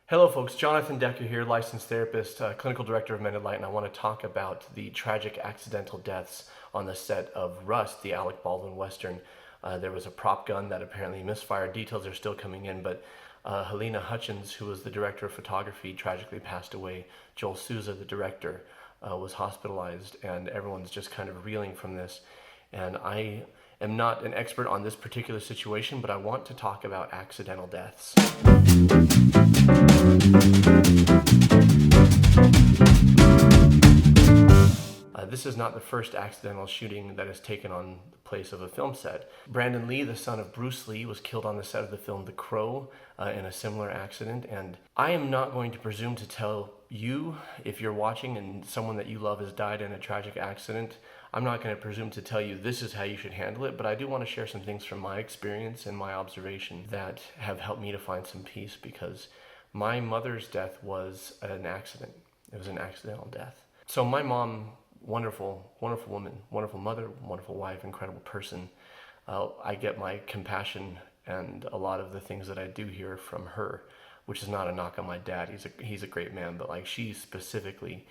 Hello folks, Jonathan Decker here, licensed therapist, clinical director of Mended, and I want to talk about the tragic accidental deaths on the set of Rust, the Alec Baldwin Western. There was a prop gun that apparently misfired. Details are still coming in, but Helena Hutchins, who was the director of photography, tragically passed away. Joel Souza, the director, was hospitalized, and everyone's just kind of reeling from this. And I am not an expert on this particular situation, but I want to talk about accidental deaths. This is not the first accidental shooting that has taken on the place of a film set. Brandon Lee, the son of Bruce Lee, was killed on the set of the film The Crow in a similar accident. And I am not going to presume to tell you, if you're watching and someone that you love has died in a tragic accident, I'm not going to presume to tell you this is how you should handle it, but I do want to share some things from my experience and my observation that have helped me to find some peace, because my mother's death was an accident. It was an accidental death. So my mom, wonderful woman, wonderful mother, wonderful wife, incredible person. I get my compassion and a lot of the things that I do here from her, which is not a knock on my dad. He's a great man, but like, she specifically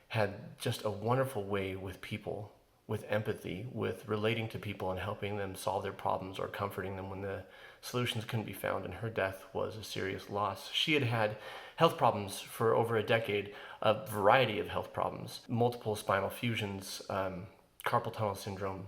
had just a wonderful way with people, with empathy, with relating to people and helping them solve their problems or comforting them when the solutions couldn't be found. And her death was a serious loss. She had had health problems for over a decade, a variety of health problems, multiple spinal fusions, carpal tunnel syndrome,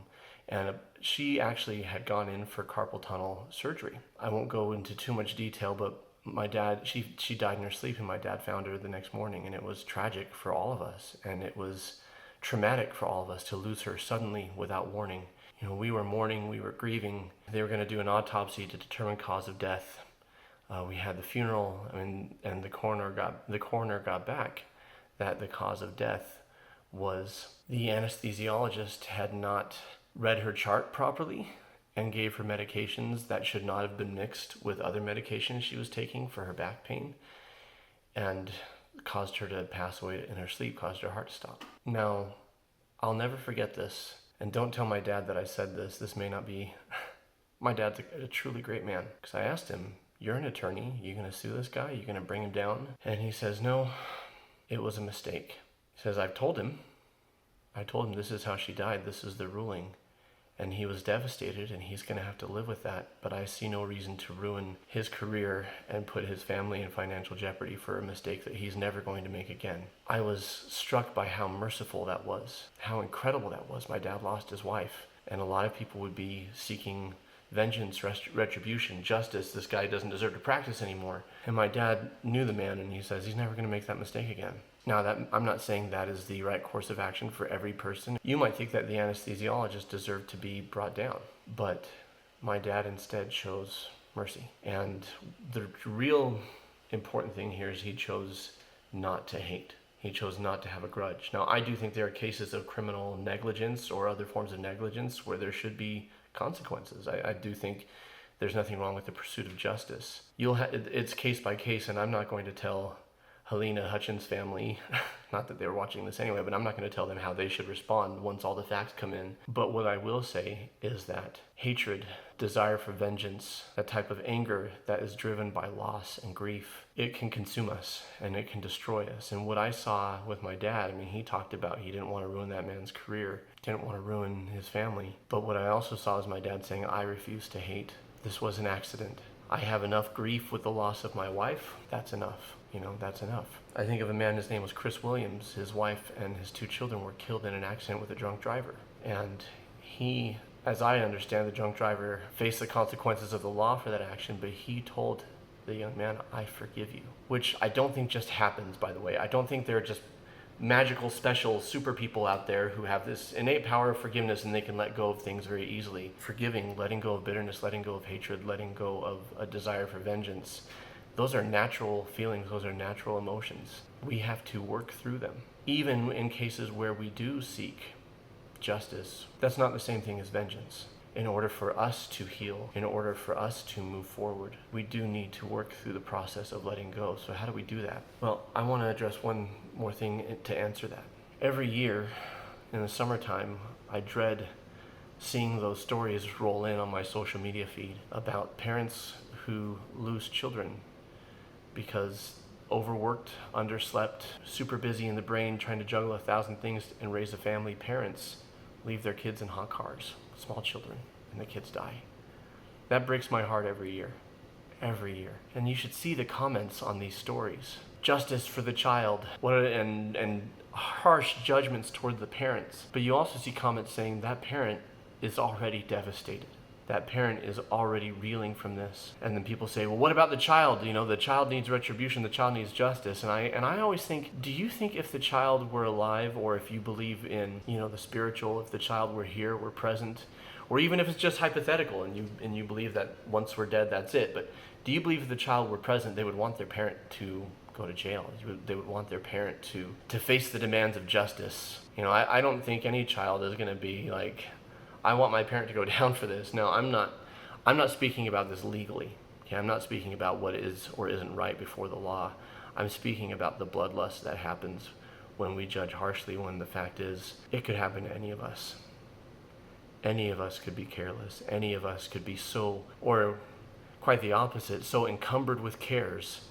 and she actually had gone in for carpal tunnel surgery. I won't go into too much detail, but my dad, she died in her sleep, and my dad found her the next morning, and it was tragic for all of us, and it was traumatic for all of us to lose her suddenly without warning. You know, we were mourning, we were grieving. They were going to do an autopsy to determine cause of death. We had the funeral, and the coroner got back that the cause of death was the anesthesiologist had not read her chart properly and gave her medications that should not have been mixed with other medications she was taking for her back pain, and caused her to pass away in her sleep, caused her heart to stop. Now, I'll never forget this, and don't tell my dad that I said this. This may not be... My dad's a truly great man, because I asked him, "You're an attorney, you gonna sue this guy? You gonna bring him down?" And he says, "No, it was a mistake." He says, I told him this is how she died, this is the ruling. And he was devastated, and he's going to have to live with that. But I see no reason to ruin his career and put his family in financial jeopardy for a mistake that he's never going to make again. I was struck by how merciful that was, how incredible that was. My dad lost his wife, and a lot of people would be seeking vengeance, retribution, justice. This guy doesn't deserve to practice anymore. And my dad knew the man, and he says he's never going to make that mistake again. Now, I'm not saying that is the right course of action for every person. You might think that the anesthesiologist deserved to be brought down, but my dad instead chose mercy. And the real important thing here is he chose not to hate. He chose not to have a grudge. Now, I do think there are cases of criminal negligence or other forms of negligence where there should be consequences. I do think there's nothing wrong with the pursuit of justice. It's case by case, and I'm not going to tell Helena Hutchins' family, not that they were watching this anyway, but I'm not going to tell them how they should respond once all the facts come in. But what I will say is that hatred, desire for vengeance, that type of anger that is driven by loss and grief, it can consume us and it can destroy us. And what I saw with my dad, I mean, he talked about he didn't want to ruin that man's career, didn't want to ruin his family. But what I also saw is my dad saying, I refuse to hate. This was an accident. I have enough grief with the loss of my wife. That's enough. That's enough. I think of a man, his name was Chris Williams. His wife and his 2 children were killed in an accident with a drunk driver. And he, as I understand, the drunk driver faced the consequences of the law for that action, but he told the young man, I forgive you. Which I don't think just happens, by the way. I don't think they're just magical, special, super people out there who have this innate power of forgiveness and they can let go of things very easily. Forgiving, letting go of bitterness, letting go of hatred, letting go of a desire for vengeance. Those are natural feelings, those are natural emotions. We have to work through them. Even in cases where we do seek justice, that's not the same thing as vengeance. In order for us to heal, in order for us to move forward, we do need to work through the process of letting go. So how do we do that? Well, I want to address one more thing to answer that. Every year in the summertime, I dread seeing those stories roll in on my social media feed about parents who lose children because overworked, underslept, super busy in the brain, trying to juggle 1,000 things and raise a family, parents leave their kids in hot cars, small children, and the kids die. That breaks my heart every year. Every year. And you should see the comments on these stories. Justice for the child, and harsh judgments toward the parents. But you also see comments saying that parent is already devastated. That parent is already reeling from this. And then people say, well, what about the child? You know, the child needs retribution, the child needs justice. And I always think, do you think if the child were alive, or if you believe in, the spiritual, if the child were here, were present, or even if it's just hypothetical and you believe that once we're dead, that's it. But do you believe if the child were present, they would want their parent to go to jail? They would want their parent to face the demands of justice. I don't think any child is going to be like, I want my parent to go down for this. No, I'm not speaking about this legally. Okay, I'm not speaking about what is or isn't right before the law. I'm speaking about the bloodlust that happens when we judge harshly, when the fact is it could happen to any of us. Any of us could be careless. Any of us could be so, or quite the opposite, so encumbered with cares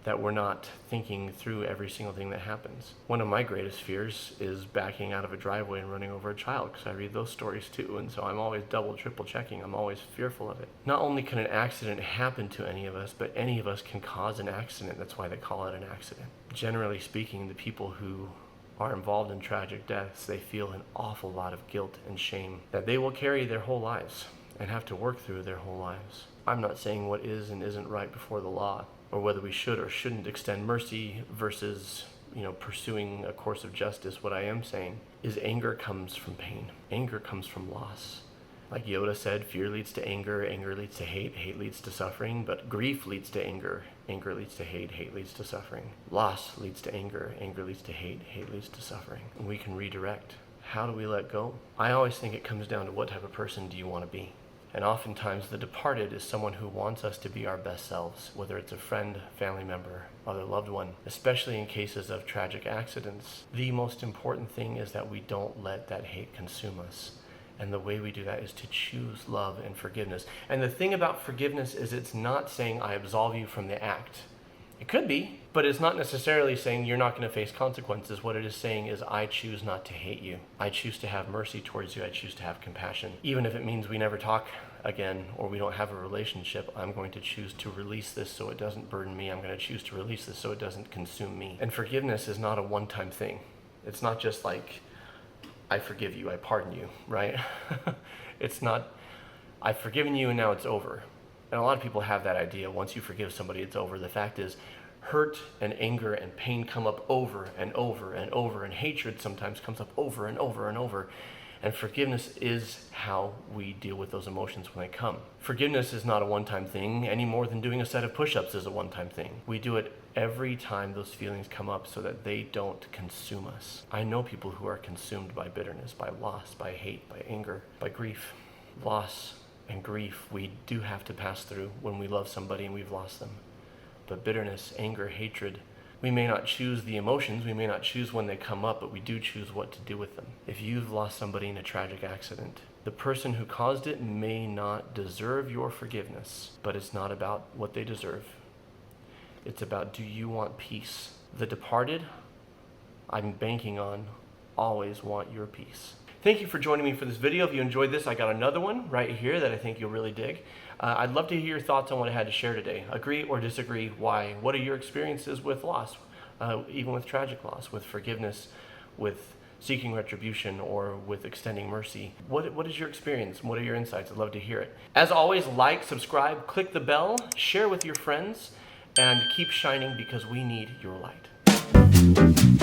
that we're not thinking through every single thing that happens. One of my greatest fears is backing out of a driveway and running over a child, because I read those stories too, and so I'm always double, triple checking. I'm always fearful of it. Not only can an accident happen to any of us, but any of us can cause an accident. That's why they call it an accident. Generally speaking, the people who are involved in tragic deaths, they feel an awful lot of guilt and shame that they will carry their whole lives and have to work through their whole lives. I'm not saying what is and isn't right before the law, or whether we should or shouldn't extend mercy versus, pursuing a course of justice. What I am saying is anger comes from pain. Anger comes from loss. Like Yoda said, fear leads to anger, anger leads to hate, hate leads to suffering, but grief leads to anger, anger leads to hate, hate leads to suffering. Loss leads to anger, anger leads to hate, hate leads to suffering. And we can redirect. How do we let go? I always think it comes down to what type of person do you want to be? And oftentimes the departed is someone who wants us to be our best selves, whether it's a friend, family member, other loved one, especially in cases of tragic accidents. The most important thing is that we don't let that hate consume us. And the way we do that is to choose love and forgiveness. And the thing about forgiveness is it's not saying I absolve you from the act. It could be, but it's not necessarily saying you're not going to face consequences. What it is saying is I choose not to hate you. I choose to have mercy towards you. I choose to have compassion. Even if it means we never talk again or we don't have a relationship, I'm going to choose to release this so it doesn't burden me. I'm going to choose to release this so it doesn't consume me. And forgiveness is not a one-time thing. It's not just like, I forgive you, I pardon you, right? It's not, I've forgiven you and now it's over. And a lot of people have that idea. Once you forgive somebody, it's over. The fact is, hurt and anger and pain come up over and over and over, and hatred sometimes comes up over and over and over. And forgiveness is how we deal with those emotions when they come. Forgiveness is not a one-time thing any more than doing a set of push-ups is a one-time thing. We do it every time those feelings come up so that they don't consume us. I know people who are consumed by bitterness, by loss, by hate, by anger, by grief. Loss and grief we do have to pass through when we love somebody and we've lost them. But bitterness, anger, hatred, we may not choose the emotions, we may not choose when they come up, but we do choose what to do with them. If you've lost somebody in a tragic accident, the person who caused it may not deserve your forgiveness, but it's not about what they deserve. It's about, do you want peace? The departed, I'm banking on, always want your peace. Thank you for joining me for this video. If you enjoyed this, I got another one right here that I think you'll really dig. I'd love to hear your thoughts on what I had to share today. Agree or disagree? Why? What are your experiences with loss, even with tragic loss, with forgiveness, with seeking retribution, or with extending mercy? What is your experience? What are your insights? I'd love to hear it. As always, like, subscribe, click the bell, share with your friends, and keep shining because we need your light.